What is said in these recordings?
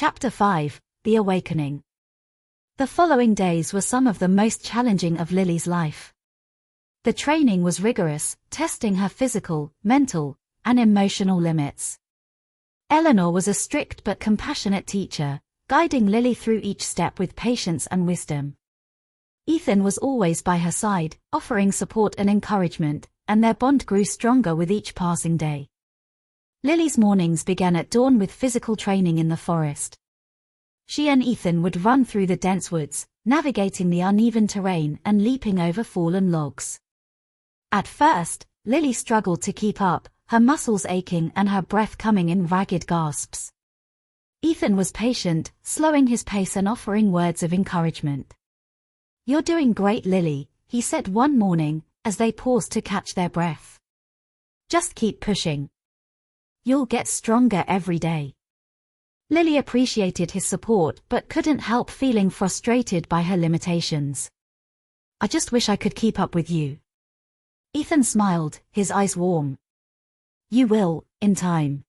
Chapter 5, The Awakening. The following days were some of the most challenging of Lily's life. The training was rigorous, testing her physical, mental, and emotional limits. Eleanor was a strict but compassionate teacher, guiding Lily through each step with patience and wisdom. Ethan was always by her side, offering support and encouragement, and their bond grew stronger with each passing day. Lily's mornings began at dawn with physical training in the forest. She and Ethan would run through the dense woods, navigating the uneven terrain and leaping over fallen logs. At first, Lily struggled to keep up, her muscles aching and her breath coming in ragged gasps. Ethan was patient, slowing his pace and offering words of encouragement. "You're doing great, Lily," he said one morning, as they paused to catch their breath. "Just keep pushing. You'll get stronger every day." Lily appreciated his support but couldn't help feeling frustrated by her limitations. "I just wish I could keep up with you." Ethan smiled, his eyes warm. "You will, in time.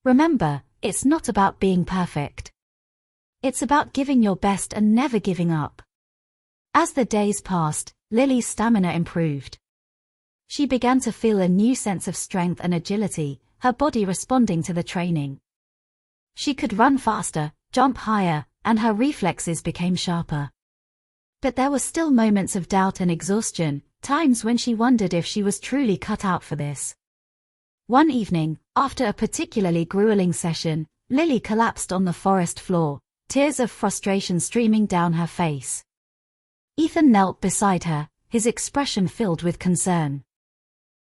Remember, it's not about being perfect. It's about giving your best and never giving up." As the days passed, Lily's stamina improved. She began to feel a new sense of strength and agility, her body responding to the training. She could run faster, jump higher, and her reflexes became sharper. But there were still moments of doubt and exhaustion, times when she wondered if she was truly cut out for this. One evening, after a particularly grueling session, Lily collapsed on the forest floor, tears of frustration streaming down her face. Ethan knelt beside her, his expression filled with concern.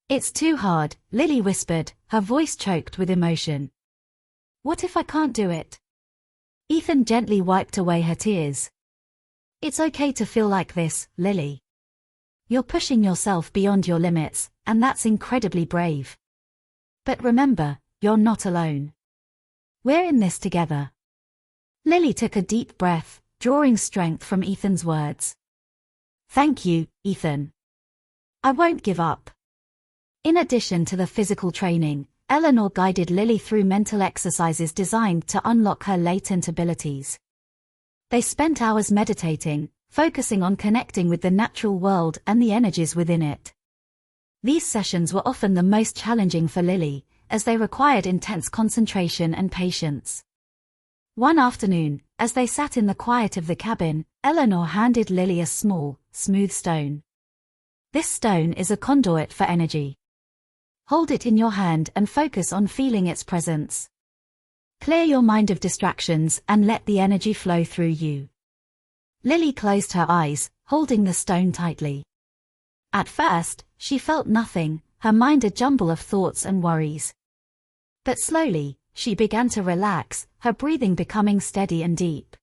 "It's too hard," Lily whispered, her voice choked with emotion. "What if I can't do it?" Ethan gently wiped away her tears. "It's okay to feel like this, Lily. You're pushing yourself beyond your limits, and that's incredibly brave. But remember, you're not alone. We're in this together." Lily took a deep breath, drawing strength from Ethan's words. "Thank you, Ethan. I won't give up." In addition to the physical training, Eleanor guided Lily through mental exercises designed to unlock her latent abilities. They spent hours meditating, focusing on connecting with the natural world and the energies within it. These sessions were often the most challenging for Lily, as they required intense concentration and patience. One afternoon, as they sat in the quiet of the cabin, Eleanor handed Lily a small, smooth stone. "This stone is a conduit for energy. Hold it in your hand and focus on feeling its presence. Clear your mind of distractions and let the energy flow through you." Lily closed her eyes, holding the stone tightly. At first, she felt nothing, her mind a jumble of thoughts and worries. But slowly, she began to relax, her breathing becoming steady and deep.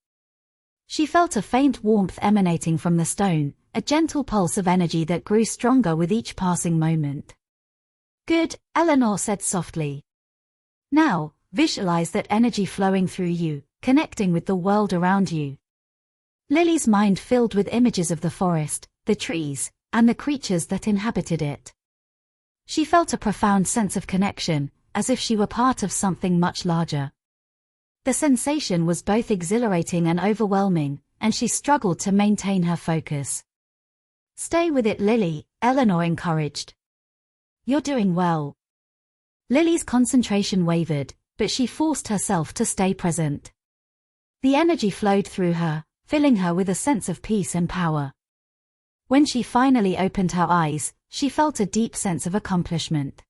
She felt a faint warmth emanating from the stone, a gentle pulse of energy that grew stronger with each passing moment. "Good," Eleanor said softly. "Now, visualize that energy flowing through you, connecting with the world around you." Lily's mind filled with images of the forest, the trees, and the creatures that inhabited it. She felt a profound sense of connection, as if she were part of something much larger. The sensation was both exhilarating and overwhelming, and she struggled to maintain her focus. "Stay with it, Lily," Eleanor encouraged. "You're doing well." Lily's concentration wavered, but she forced herself to stay present. The energy flowed through her, filling her with a sense of peace and power. When she finally opened her eyes, she felt a deep sense of accomplishment.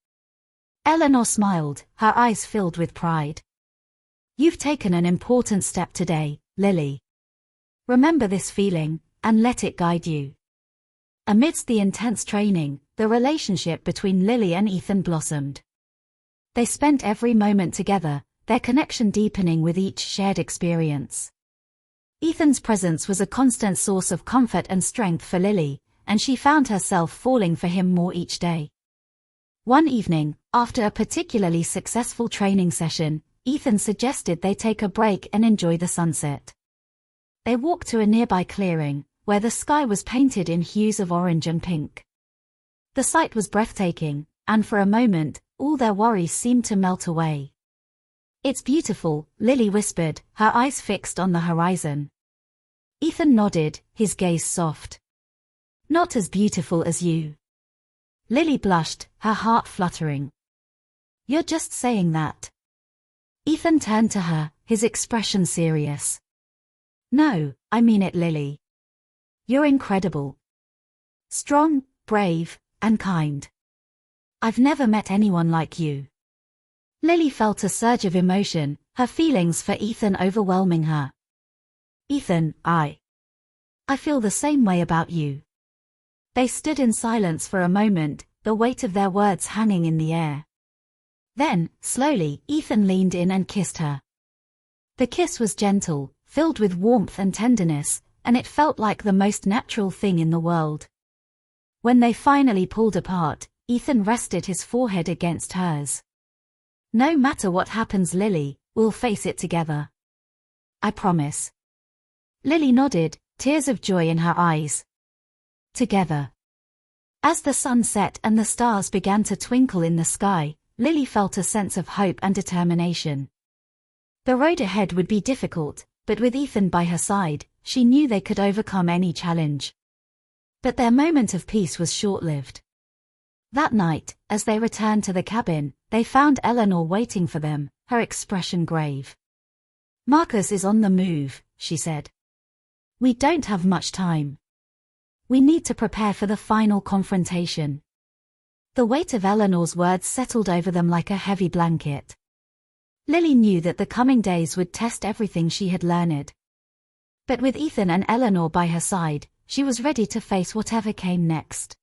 Eleanor smiled, her eyes filled with pride. "You've taken an important step today, Lily. Remember this feeling, and let it guide you." Amidst the intense training, the relationship between Lily and Ethan blossomed. They spent every moment together, their connection deepening with each shared experience. Ethan's presence was a constant source of comfort and strength for Lily, and she found herself falling for him more each day. One evening, after a particularly successful training session, Ethan suggested they take a break and enjoy the sunset. They walked to a nearby clearing, where the sky was painted in hues of orange and pink. The sight was breathtaking, and for a moment, all their worries seemed to melt away. It's beautiful, Lily whispered, her eyes fixed on the horizon. Ethan nodded, his gaze soft. Not as beautiful as you. Lily blushed, her heart fluttering. You're just saying that. Ethan turned to her, his expression serious. No, I mean it, Lily. You're incredible. Strong, brave, and kind. I've never met anyone like you. Lily felt a surge of emotion, her feelings for Ethan overwhelming her. Ethan, I feel the same way about you. They stood in silence for a moment, the weight of their words hanging in the air. Then, slowly, Ethan leaned in and kissed her. The kiss was gentle, filled with warmth and tenderness, and it felt like the most natural thing in the world. When they finally pulled apart, Ethan rested his forehead against hers. No matter what happens, Lily, we'll face it together. I promise. Lily nodded, tears of joy in her eyes. Together. As the sun set and the stars began to twinkle in the sky, Lily felt a sense of hope and determination. The road ahead would be difficult, but with Ethan by her side, she knew they could overcome any challenge. But their moment of peace was short-lived. That night, as they returned to the cabin, they found Eleanor waiting for them, her expression grave. Marcus is on the move, she said. We don't have much time. We need to prepare for the final confrontation. The weight of Eleanor's words settled over them like a heavy blanket. Lily knew that the coming days would test everything she had learned. But with Ethan and Eleanor by her side, she was ready to face whatever came next.